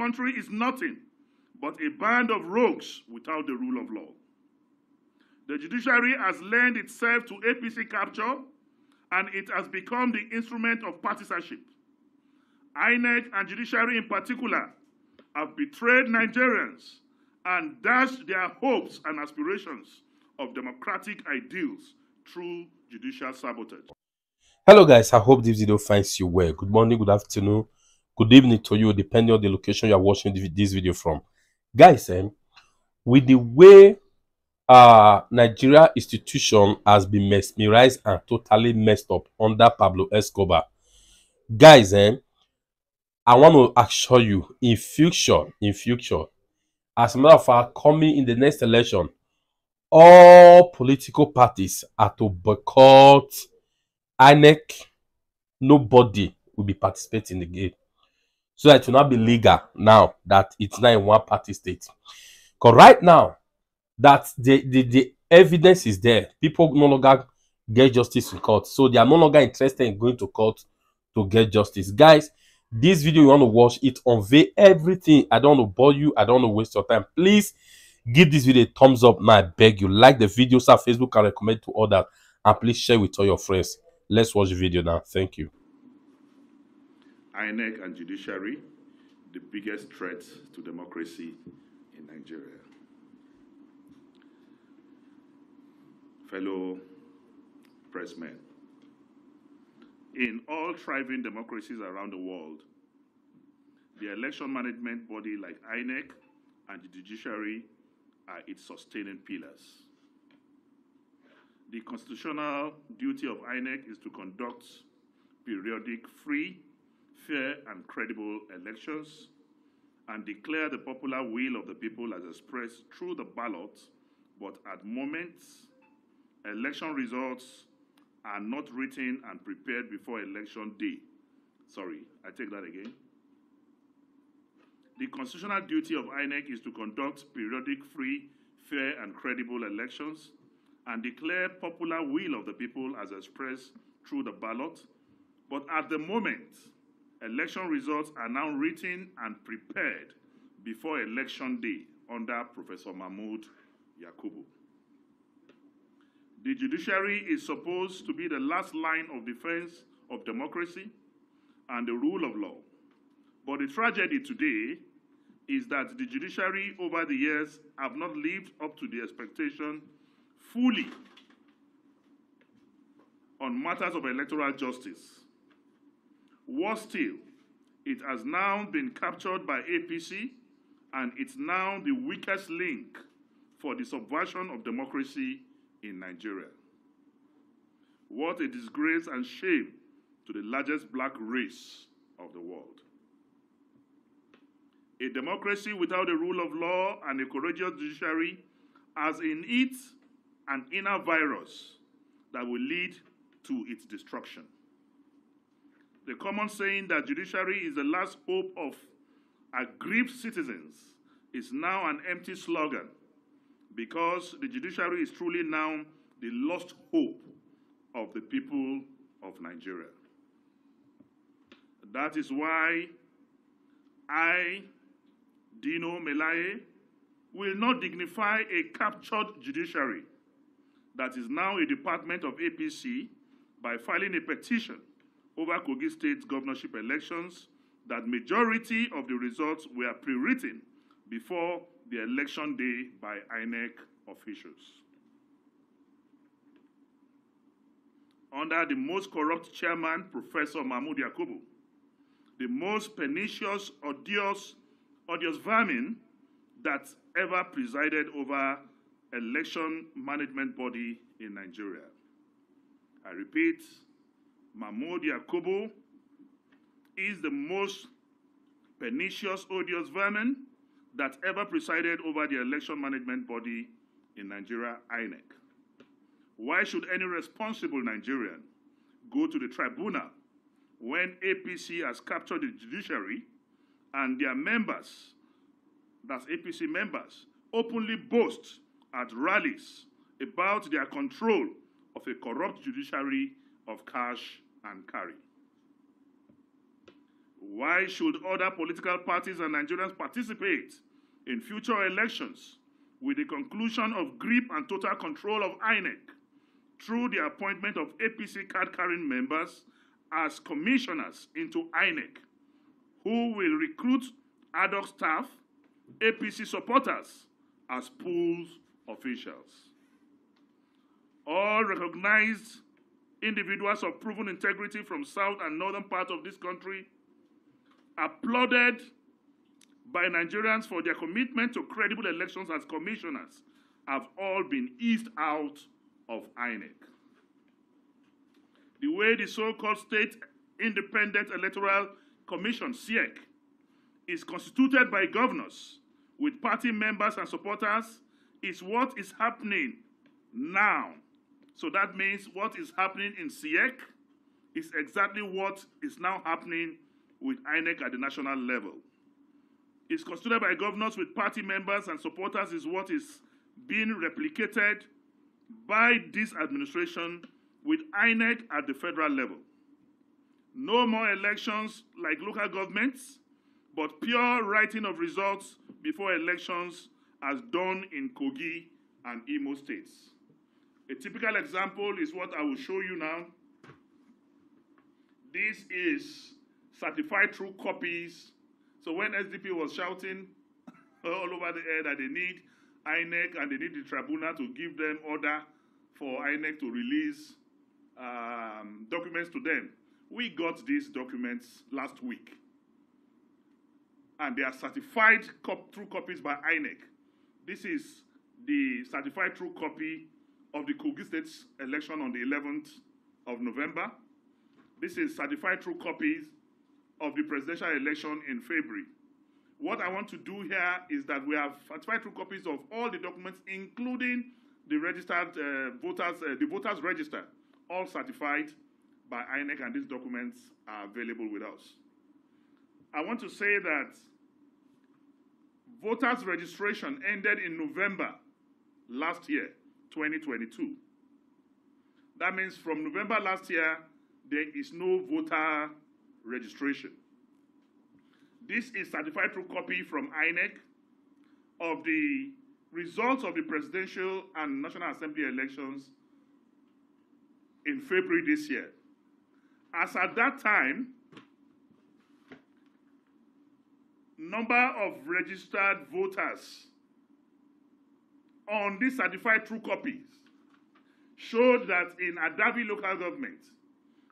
country is nothing but a band of rogues without the rule of law. The judiciary has lent itself to APC capture, and it has become the instrument of partisanship. INEC and judiciary in particular have betrayed Nigerians and dashed their hopes and aspirations of democratic ideals through judicial sabotage. Hello guys, I hope this video finds you well. Good morning, good afternoon, good evening to you, depending on the location you are watching this video from. Guys, with the way Nigeria institution has been mesmerized and totally messed up under Pablo Escobar, guys, I want to assure you, in future, as a matter of fact, coming in the next election, all political parties are to boycott INEC. Nobody will be participating in the game, so that it will not be legal now that it's not in one party state. Because right now that the evidence is there, people no longer get justice in court, so they are no longer interested in going to court to get justice. Guys, this video you want to watch, it unveil everything. I don't want to bore you, I don't want to waste your time. Please give this video a thumbs up now, I beg you. Like the video so Facebook can recommend to others, and please share with all your friends. Let's watch the video now. Thank you. INEC and judiciary, the biggest threat to democracy in Nigeria. Fellow pressmen, in all thriving democracies around the world, the election management body like INEC and the judiciary are its sustaining pillars. The constitutional duty of INEC is to conduct periodic, free, fair, and credible elections and declare the popular will of the people as expressed through the ballot, but at moments, election results are not written and prepared before election day. Sorry, I take that again. The constitutional duty of INEC is to conduct periodic, free, fair, and credible elections and declare popular will of the people as expressed through the ballot, but at the moment, election results are now written and prepared before election day under Professor Mahmoud Yakubu. The judiciary is supposed to be the last line of defense of democracy and the rule of law. But the tragedy today is that the judiciary over the years have not lived up to the expectation fully on matters of electoral justice. Worse still, it has now been captured by APC, and it's now the weakest link for the subversion of democracy in Nigeria. What a disgrace and shame to the largest black race of the world. A democracy without a rule of law and a courageous judiciary has in it an inner virus that will lead to its destruction. The common saying that judiciary is the last hope of aggrieved citizens is now an empty slogan, because the judiciary is truly now the lost hope of the people of Nigeria. That is why I, Dino Melaye, will not dignify a captured judiciary that is now a department of APC by filing a petition over Kogi State governorship elections that majority of the results were pre-written before the election day by INEC officials. Under the most corrupt chairman, Professor Mahmoud Yakubu, the most pernicious, odious vermin that ever presided over election management body in Nigeria. I repeat, Mahmoud Yakubu is the most pernicious, odious vermin that ever presided over the election management body in Nigeria, INEC. Why should any responsible Nigerian go to the tribunal when APC has captured the judiciary and their members, that's APC members, openly boast at rallies about their control of a corrupt judiciary of cash and carry? Why should other political parties and Nigerians participate in future elections with the conclusion of grip and total control of INEC through the appointment of APC card-carrying members as commissioners into INEC, who will recruit ad hoc staff, APC supporters, as pool officials? All recognized individuals of proven integrity from south and northern parts of this country, applauded by Nigerians for their commitment to credible elections as commissioners, have all been eased out of INEC. The way the so-called State Independent Electoral Commission, SIEC, is constituted by governors with party members and supporters is what is happening now. So that means what is happening in SIEC is exactly what is now happening with INEC at the national level. It's constituted by governors with party members and supporters is what is being replicated by this administration with INEC at the federal level. No more elections like local governments, but pure writing of results before elections as done in Kogi and Imo states. A typical example is what I will show you now. This is certified true copies. So when SDP was shouting all over the air that they need INEC and they need the tribunal to give them order for INEC to release documents to them, we got these documents last week. And they are certified true copies by INEC. This is the certified true copy of the Kogi State election on the 11th of November. This is certified true copies of the presidential election in February. What I want to do here is that we have certified true copies of all the documents, including the registered the voters register, all certified by INEC, and these documents are available with us. I want to say that voters registration ended in November last year, 2022. That means from November last year, there is no voter registration. This is certified true copy from INEC of the results of the presidential and National Assembly elections in February this year. As at that time, number of registered voters on these certified true copies showed that in Adavi local government,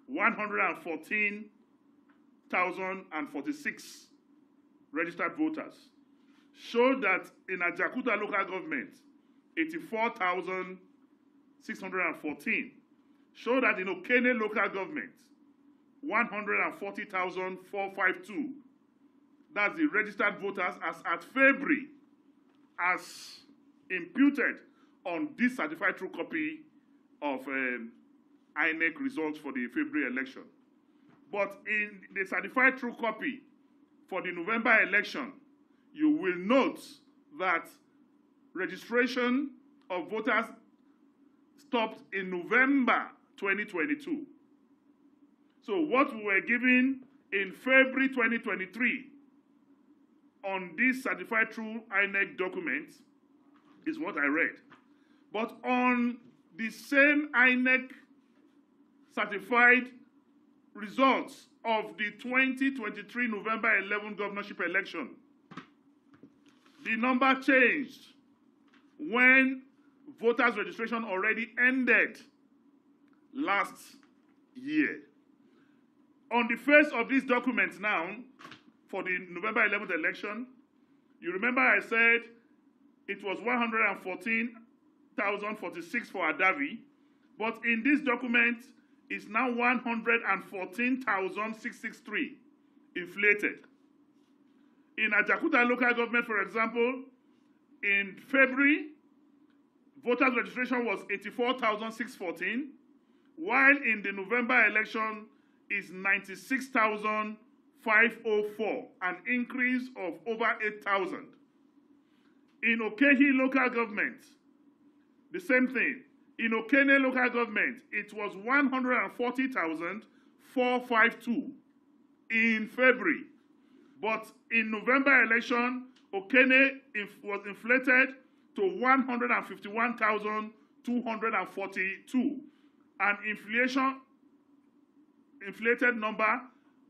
114,046 registered voters. Showed that in Ajakuta local government, 84,614. Showed that in Okene local government, 140,452. That's the registered voters as at February, as imputed on this certified true copy of INEC results for the February election. But in the certified true copy for the November election, you will note that registration of voters stopped in November 2022. So what we were given in February 2023 on this certified true INEC document is what I read. But on the same INEC certified results of the 2023 November 11 governorship election, the number changed when voters registration already ended last year. On the face of this document now, for the November 11th election, you remember I said it was 114,046 for Adavi, but in this document, it's now 114,663 inflated. In Ajakuta local government, for example, in February, voters registration was 84,614, while in the November election is 96,504, an increase of over 8,000. In Okehi local government, the same thing. In Okene local government, it was 140,452. in February. But in November election, Okene was inflated to 151,242. An inflated number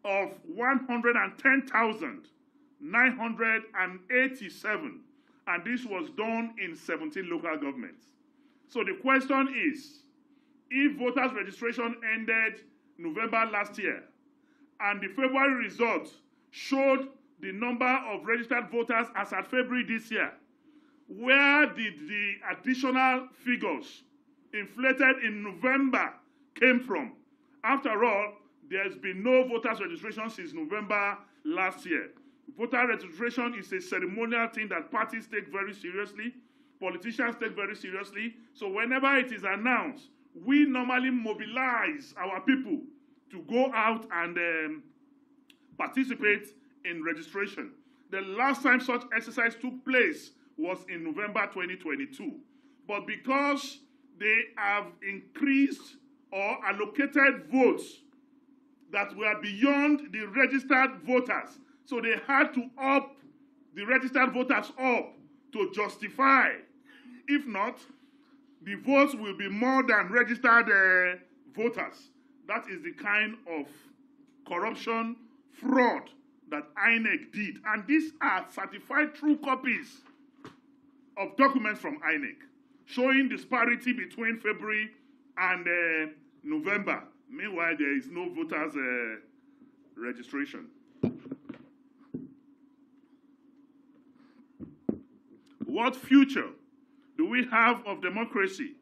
of 110,987. And this was done in 17 local governments. So the question is, if voters' registration ended November last year, and the February results showed the number of registered voters as at February this year, where did the additional figures inflated in November came from? After all, there's been no voters' registration since November last year. Voter registration is a ceremonial thing that parties take very seriously, politicians take very seriously. So whenever it is announced, we normally mobilize our people to go out and participate in registration. The last time such exercise took place was in November 2022. But because they have increased or allocated votes that were beyond the registered voters, so they had to up the registered voters up to justify. If not, the votes will be more than registered voters. That is the kind of corruption, fraud that INEC did. And these are certified true copies of documents from INEC showing disparity between February and November. Meanwhile, there is no voters registration. What future do we have of democracy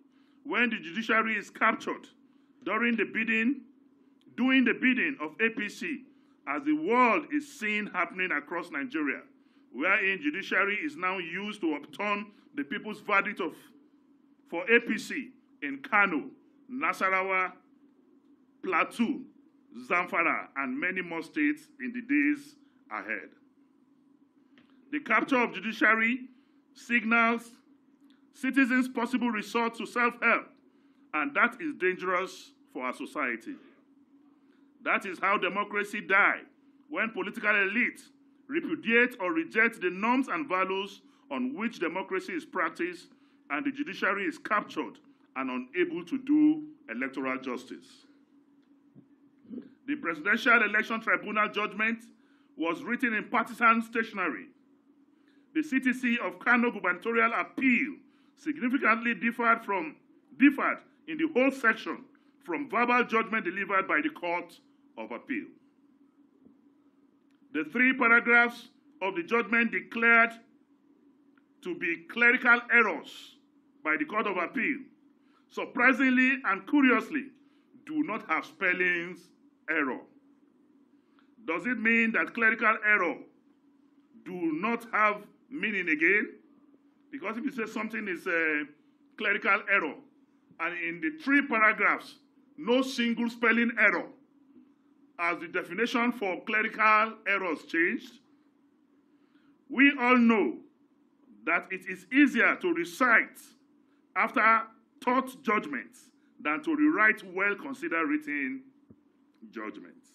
when the judiciary is captured doing the bidding of APC, as the world is seeing happening across Nigeria, wherein judiciary is now used to upturn the people's verdict for APC in Kano, Nasarawa, Plateau, Zamfara, and many more states in the days ahead. The capture of judiciary signals citizens' possible resort to self-help, and that is dangerous for our society. That is how democracy dies, when political elites repudiate or reject the norms and values on which democracy is practiced, and the judiciary is captured and unable to do electoral justice. The Presidential Election Tribunal judgment was written in partisan stationery. The CTC of Kano gubernatorial appeal significantly differed in the whole section from verbal judgment delivered by the Court of Appeal. The 3 paragraphs of the judgment declared to be clerical errors by the Court of Appeal, surprisingly and curiously, do not have spellings error. Does it mean that clerical error do not have meaning again? Because if you say something is a clerical error, and in the 3 paragraphs, no single spelling error, as the definition for clerical errors changed, we all know that it is easier to recite after taught judgments than to rewrite well-considered written judgments.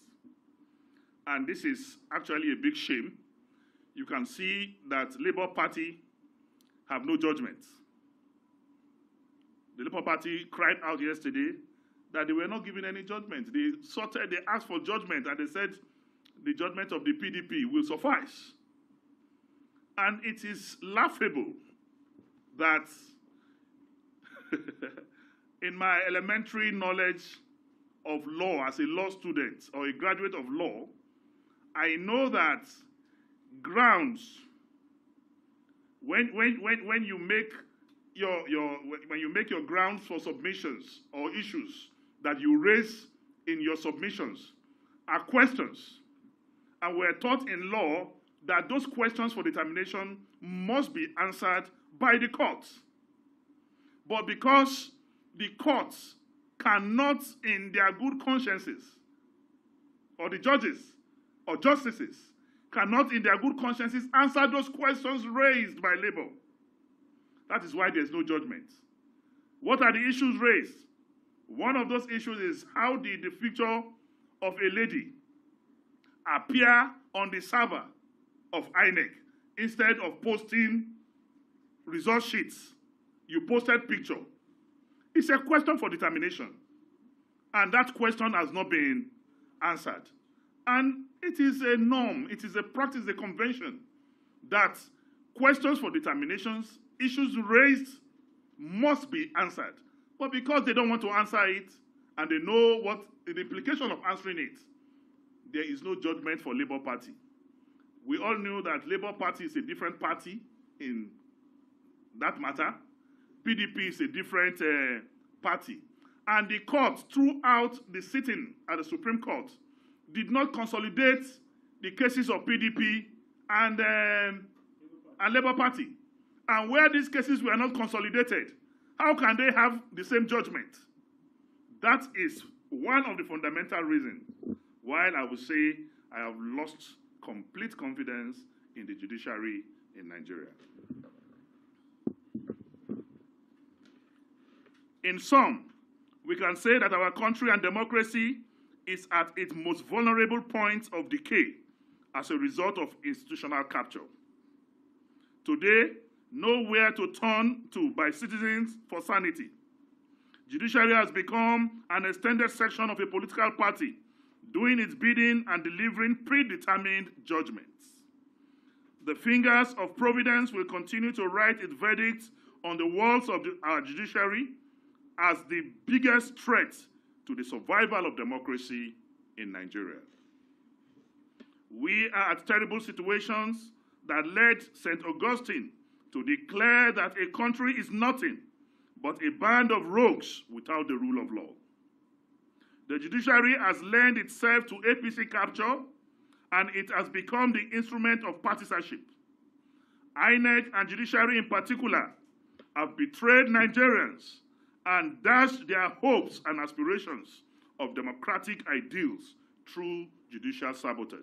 And this is actually a big shame. You can see that Labour Party have no judgments. The Labour Party cried out yesterday that they were not given any judgment. They asked for judgment, and they said the judgment of the PDP will suffice. And it is laughable that in my elementary knowledge of law as a law student or a graduate of law, I know that grounds, when you make your grounds for submissions or issues that you raise in your submissions are questions. And we're taught in law that those questions for determination must be answered by the courts. But because the courts cannot, in their good consciences, or the judges or justices cannot, in their good consciences, answer those questions raised by Labour, that is why there's no judgment. What are the issues raised? One of those issues is, how did the future of a lady appear on the server of INEC instead of posting result sheets. You posted picture. It's a question for determination. And that question has not been answered. And it is a norm, it is a practice, a convention, that questions for determinations, issues raised, must be answered. But because they don't want to answer it, and they know what the implication of answering it, there is no judgment for Labour Party. We all knew that Labour Party is a different party in that matter. PDP is a different party. And the court, throughout the sitting at the Supreme Court, did not consolidate the cases of PDP and Labour Party. And where these cases were not consolidated, how can they have the same judgment? That is one of the fundamental reasons why I would say I have lost complete confidence in the judiciary in Nigeria. In sum, we can say that our country and democracy is at its most vulnerable point of decay as a result of institutional capture. Today, nowhere to turn to by citizens for sanity. Judiciary has become an extended section of a political party, doing its bidding and delivering predetermined judgments. The fingers of providence will continue to write its verdict on the walls of our judiciary as the biggest threat to the survival of democracy in Nigeria. We are at terrible situations that led St. Augustine to declare that a country is nothing but a band of rogues without the rule of law. The judiciary has lent itself to APC capture, and it has become the instrument of partisanship. INEC and judiciary in particular have betrayed Nigerians and dashed their hopes and aspirations of democratic ideals through judicial sabotage.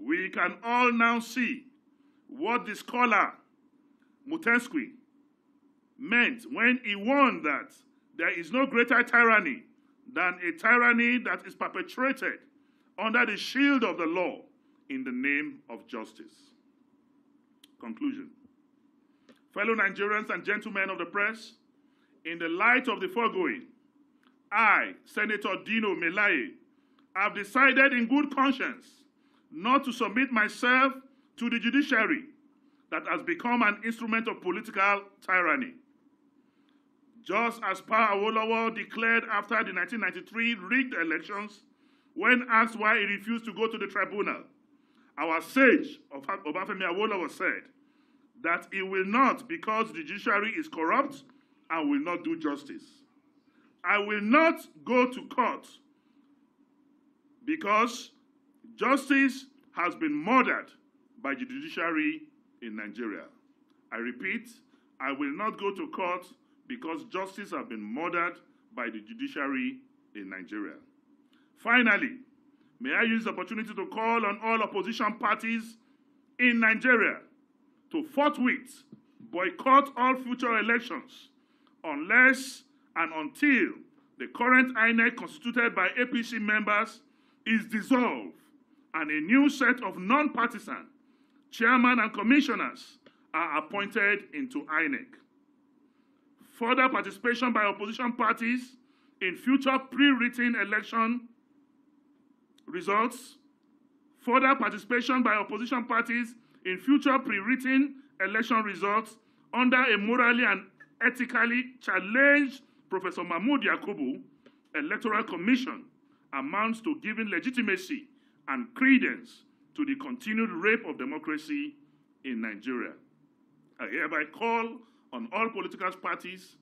We can all now see what the scholar Montesquieu meant when he warned that there is no greater tyranny than a tyranny that is perpetrated under the shield of the law in the name of justice. Conclusion. Fellow Nigerians and gentlemen of the press, in the light of the foregoing, I, Senator Dino Melaye, have decided in good conscience not to submit myself to the judiciary that has become an instrument of political tyranny. Just as Pa Awolowo declared after the 1993 rigged elections, when asked why he refused to go to the tribunal, our sage, Obafemi Awolowo, said that he will not because the judiciary is corrupt and will not do justice. I will not go to court because justice has been murdered by the judiciary in Nigeria. I repeat, I will not go to court because justice has been murdered by the judiciary in Nigeria. Finally, may I use the opportunity to call on all opposition parties in Nigeria to forthwith boycott all future elections unless and until the current INEC constituted by APC members is dissolved and a new set of non-partisan chairmen and commissioners are appointed into INEC. Further participation by opposition parties in future pre-written election results. Further participation by opposition parties in future pre-written election results under a morally and ethically challenged Professor Mahmood Yakubu Electoral Commission amounts to giving legitimacy and credence to the continued rape of democracy in Nigeria. I hereby call on all political parties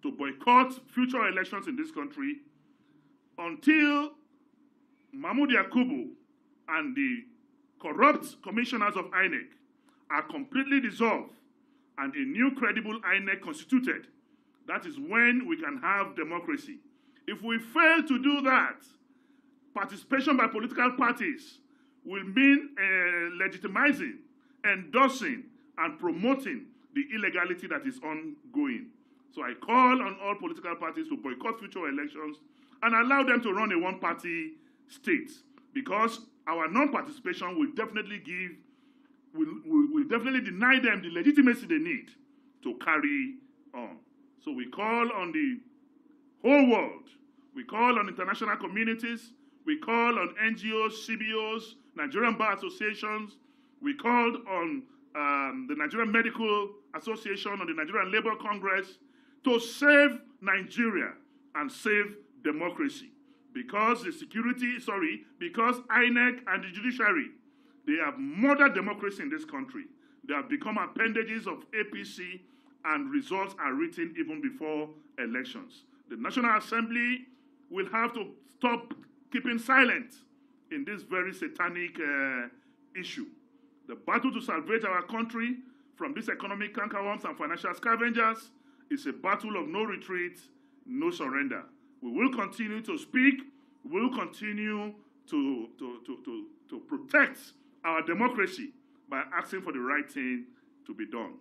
to boycott future elections in this country until Mahmood Yakubu and the corrupt commissioners of INEC are completely dissolved and a new credible INEC constituted. That is when we can have democracy. If we fail to do that, participation by political parties will mean legitimizing, endorsing, and promoting the illegality that is ongoing. So I call on all political parties to boycott future elections and allow them to run a one-party state, because our non-participation will definitely will definitely deny them the legitimacy they need to carry on. So we call on the whole world, we call on international communities, we call on NGOs, CBOs, Nigerian Bar Associations, we called on the Nigerian Medical Association, on the Nigerian Labour Congress, to save Nigeria and save democracy. Because because INEC and the judiciary, they have murdered democracy in this country. They have become appendages of APC, and results are written even before elections. The National Assembly will have to stop keeping silent in this very satanic issue. The battle to salvage our country from these economic cankerworms and financial scavengers is a battle of no retreat, no surrender. We will continue to speak. We will continue to protect our democracy by asking for the right thing to be done.